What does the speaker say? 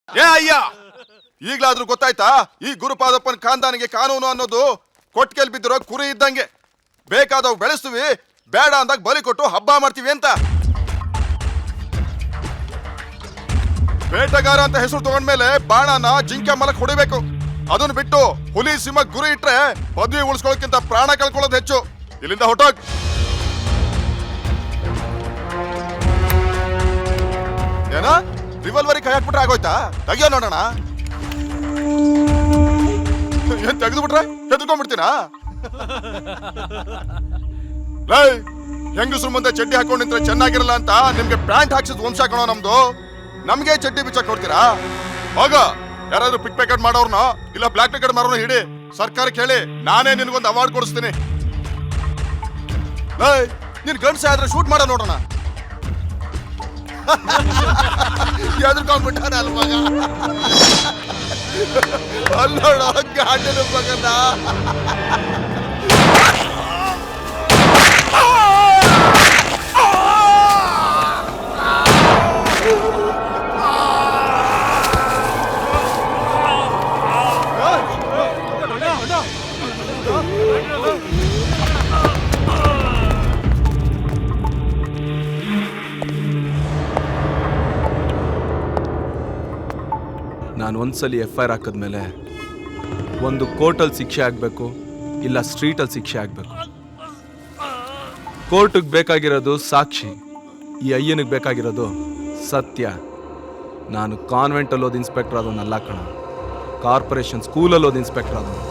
ಏ ಅಯ್ಯ, ಈಗ್ಲಾದ್ರೂ ಗೊತ್ತಾಯ್ತಾ? ಈ ಗುರುಪಾದಪ್ಪನ ಖಾನ್ದಾನಿಗೆ ಕಾನೂನು ಅನ್ನೋದು ಕೊಟ್ಕೆಲ್ ಬಿದ್ದಿರೋ ಕುರಿ ಇದ್ದಂಗೆ. ಬೇಕಾದವ್ ಬೆಳೆಸ್ತೀವಿ, ಬೇಡ ಅಂದಾಗ ಬಲಿ ಕೊಟ್ಟು ಹಬ್ಬ ಮಾಡ್ತೀವಿ ಅಂತ. ಬೇಟೆಗಾರ ಅಂತ ಹೆಸರು ತಗೊಂಡ್ಮೇಲೆ ಬಾಣನ ಜಿಂಕೆ ಮಲಕ್ ಹೊಡಿಬೇಕು. ಅದನ್ನ ಬಿಟ್ಟು ಹುಲಿ ಸಿಂಹ ಗುರಿ ಇಟ್ರೆ ಪದವಿ ಉಳಿಸ್ಕೊಳ್ಳೋಕ್ಕಿಂತ ಪ್ರಾಣ ಕಳ್ಕೊಳ್ಳೋದು ಹೆಚ್ಚು. ಇಲ್ಲಿಂದ ಹೊಟ್ಟೋಗ್. ಏನ ರಿವಾಲ್ವರಿ ಕೈ ಹಾಕ್ಬಿಟ್ರೆ ಆಗೋಯ್ತಾ? ತೆಗಿಯೋ ನೋಡೋಣ. ಏನ್ ತೆಗೆದು ಬಿಟ್ರೆ ಹೆದರ್ಕೊಂಡ್ಬಿಡ್ತೀನಾ? ಹೆಂಗಸ್ರು ಮುಂದೆ ಚಡ್ಡಿ ಹಾಕೊಂಡ್ ನಿಂತ್ರೆ ಚೆನ್ನಾಗಿರಲ್ಲ ಅಂತ ನಿಮ್ಗೆ ಪ್ಯಾಂಟ್ ಹಾಕ್ಸಿದ್ ವಂಶ ಕಣೋ ನಮ್ದು. ನಮ್ಗೆ ಚಡ್ಡಿ ಬಿಚ್ಚಕ್ ಕೊಡ್ತೀರಾ? ಹೋಗ, ಯಾರಾದ್ರೂ ಪಿಕ್ ಪ್ಯಾಕೆಟ್ ಮಾಡೋರ್ನ ಇಲ್ಲ ಬ್ಲಾಕ್ ಪ್ಯಾಕೆಟ್ ಮಾಡೋರ್ನ ಹಿಡಿ, ಸರ್ಕಾರಕ್ಕೆ ಹೇಳಿ ನಾನೇ ನಿನ್ಗೊಂದು ಅವಾರ್ಡ್ ಕೊಡಿಸ್ತೀನಿ. ನೀನ್ ಗಂಡ್ಸ ಆದ್ರೆ ಶೂಟ್ ಮಾಡೋ ನೋಡೋಣ. ಎದ್ಕೊಂಡ್ಬಿಟ್ಟಾನ ಅಲ್ ಮಗ. ಅಲ್ಲೋಡ ಗಾಂಡಿನ ಮಗನ. ನಾನು ಒಂದ್ಸಲಿ FIR ಹಾಕಿದ್ಮೇಲೆ ಒಂದು ಕೋರ್ಟಲ್ಲಿ ಶಿಕ್ಷೆ ಆಗಬೇಕು, ಇಲ್ಲ ಸ್ಟ್ರೀಟಲ್ಲಿ ಶಿಕ್ಷೆ ಆಗಬೇಕು. ಕೋರ್ಟಿಗೆ ಬೇಕಾಗಿರೋದು ಸಾಕ್ಷಿ, ಈ ಅಯ್ಯನಿಗೆ ಬೇಕಾಗಿರೋದು ಸತ್ಯ. ನಾನು ಕಾನ್ವೆಂಟಲ್ಲಿ ಓದಿ ಇನ್ಸ್ಪೆಕ್ಟರ್ ಆದವನಲ್ಲ ಕಣ, ಕಾರ್ಪೊರೇಷನ್ ಸ್ಕೂಲಲ್ಲಿ ಓದಿ ಇನ್ಸ್ಪೆಕ್ಟರ್ ಆದವನು.